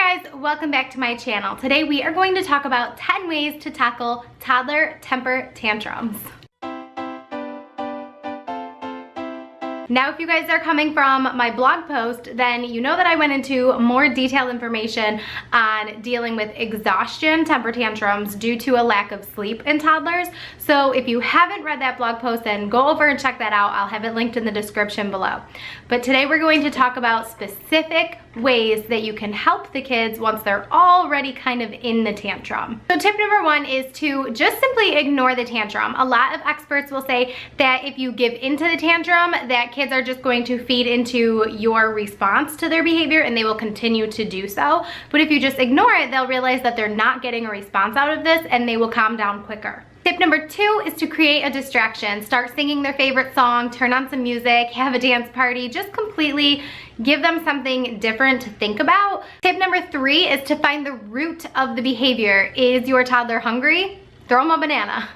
Hey guys, welcome back to my channel. Today we are going to talk about 10 ways to tackle toddler temper tantrums. Now, if you guys are coming from my blog post, then you know that I went into more detailed information on dealing with exhaustion temper tantrums due to a lack of sleep in toddlers. So if you haven't read that blog post, then go over and check that out. I'll have it linked in the description below. But today we're going to talk about specific ways that you can help the kids once they're already kind of in the tantrum. So tip number one is to just simply ignore the tantrum. A lot of experts will say that if you give into the tantrum, that kids are just going to feed into your response to their behavior and they will continue to do so. But if you just ignore it, they'll realize that they're not getting a response out of this and they will calm down quicker. Tip number two is to create a distraction. Start singing their favorite song, turn on some music, have a dance party, just completely give them something different to think about. Tip number three is to find the root of the behavior. Is your toddler hungry? Throw them a banana.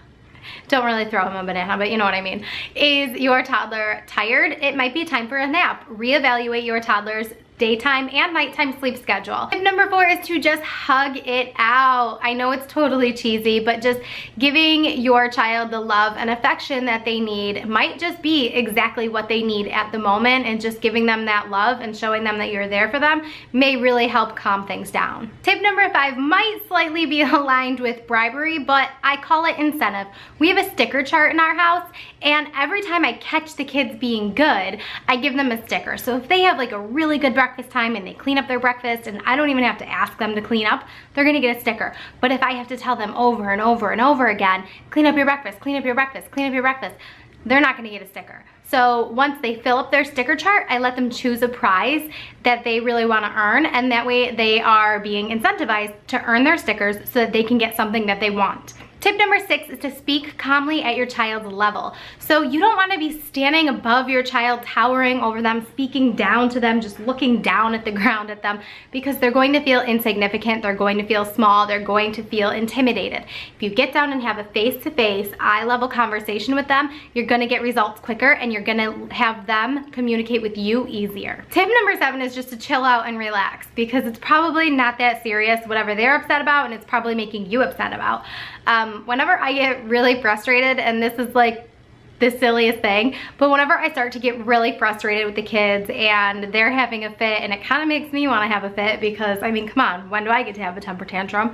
Don't really throw him a banana, but you know what I mean. Is your toddler tired? It might be time for a nap. Reevaluate your toddler's daytime and nighttime sleep schedule. Tip number four is to just hug it out. I know it's totally cheesy, but just giving your child the love and affection that they need might just be exactly what they need at the moment, and just giving them that love and showing them that you're there for them may really help calm things down. Tip number five might slightly be aligned with bribery, but I call it incentive. We have a sticker chart in our house, and every time I catch the kids being good, I give them a sticker. So if they have like a really good breakfast time and they clean up their breakfast and I don't even have to ask them to clean up, they're gonna get a sticker. But if I have to tell them over and over and over again, clean up your breakfast, clean up your breakfast, clean up your breakfast, they're not gonna get a sticker. So once they fill up their sticker chart, I let them choose a prize that they really wanna earn, and that way they are being incentivized to earn their stickers so that they can get something that they want. Tip number six is to speak calmly at your child's level. So you don't want to be standing above your child, towering over them, speaking down to them, just looking down at the ground at them, because they're going to feel insignificant, they're going to feel small, they're going to feel intimidated. If you get down and have a face-to-face, eye-level conversation with them, you're going to get results quicker and you're going to have them communicate with you easier. Tip number seven is just to chill out and relax, because it's probably not that serious, whatever they're upset about, and it's probably making you upset about. Whenever I get really frustrated, and this is like the silliest thing, but whenever I start to get really frustrated with the kids and they're having a fit, and it kind of makes me want to have a fit, because I mean, come on, when do I get to have a temper tantrum?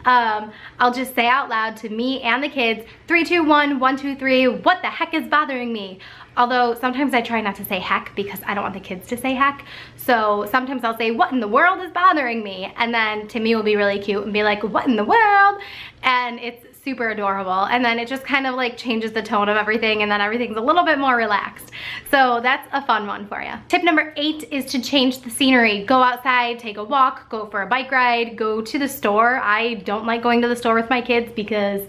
I'll just say out loud to me and the kids, 3, 2, 1, 1, 2, 3, what the heck is bothering me? Although sometimes I try not to say heck because I don't want the kids to say heck. So sometimes I'll say, what in the world is bothering me? And then Timmy will be really cute and be like, what in the world? And it's super adorable. And then it just kind of like changes the tone of everything, and then everything's a little bit more relaxed. So that's a fun one for you. Tip number 8 is to change the scenery. Go outside, take a walk, go for a bike ride, go to the store. I don't like going to the store with my kids because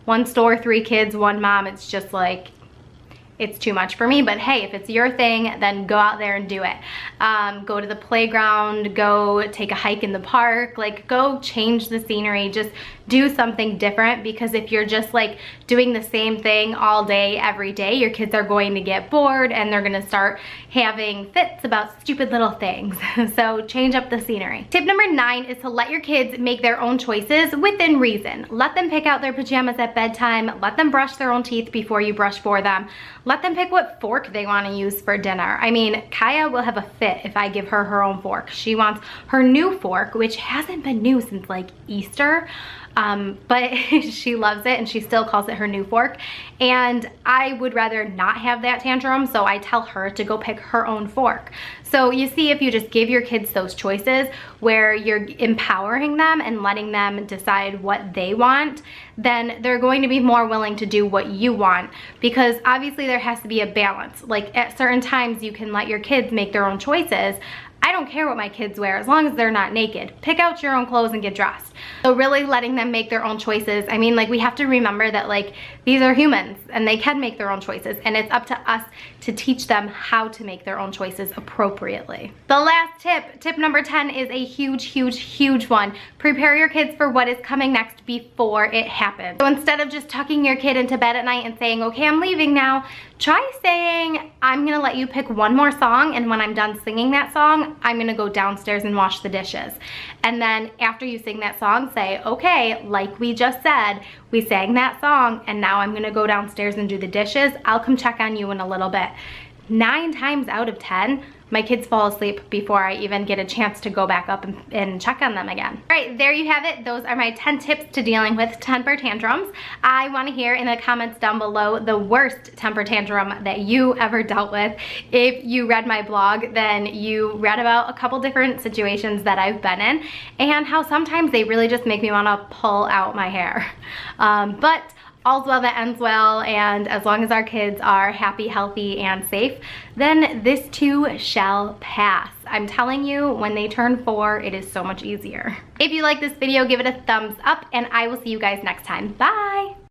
one store, 3 kids, 1 mom, it's just like, it's too much for me. But hey, if it's your thing, then go out there and do it. Go to the playground, go take a hike in the park, like go change the scenery, just do something different, because if you're just like doing the same thing all day, every day, your kids are going to get bored and they're gonna start having fits about stupid little things. So change up the scenery. Tip number 9 is to let your kids make their own choices within reason. Let them pick out their pajamas at bedtime, let them brush their own teeth before you brush for them. Let them pick what fork they want to use for dinner. I mean, Kaya will have a fit if I give her her own fork. She wants her new fork, which hasn't been new since like Easter. But she loves it and she still calls it her new fork. And I would rather not have that tantrum, so I tell her to go pick her own fork. So you see, if you just give your kids those choices where you're empowering them and letting them decide what they want, then they're going to be more willing to do what you want, because obviously there has to be a balance. Like at certain times you can let your kids make their own choices. I don't care what my kids wear as long as they're not naked. Pick out your own clothes and get dressed. So really letting them make their own choices. I mean, like, we have to remember that like these are humans and they can make their own choices, and it's up to us to teach them how to make their own choices appropriately. The last tip number 10, is a huge one. Prepare your kids for what is coming next before it happens. So instead of just tucking your kid into bed at night and saying, okay, I'm leaving now, try saying, I'm gonna let you pick one more song, and when I'm done singing that song, I'm gonna go downstairs and wash the dishes. And then after you sing that song, say, okay, like we just said, we sang that song and now I'm gonna go downstairs and do the dishes. I'll come check on you in a little bit. 9 times out of 10, my kids fall asleep before I even get a chance to go back up and check on them again. All right, there you have it. Those are my 10 tips to dealing with temper tantrums. I wanna hear in the comments down below the worst temper tantrum that you ever dealt with. If you read my blog, then you read about a couple different situations that I've been in and how sometimes they really just make me wanna pull out my hair. But all's well that ends well, and as long as our kids are happy, healthy, and safe, then this too shall pass. I'm telling you, when they turn 4, it is so much easier. If you like this video, give it a thumbs up, and I will see you guys next time. Bye!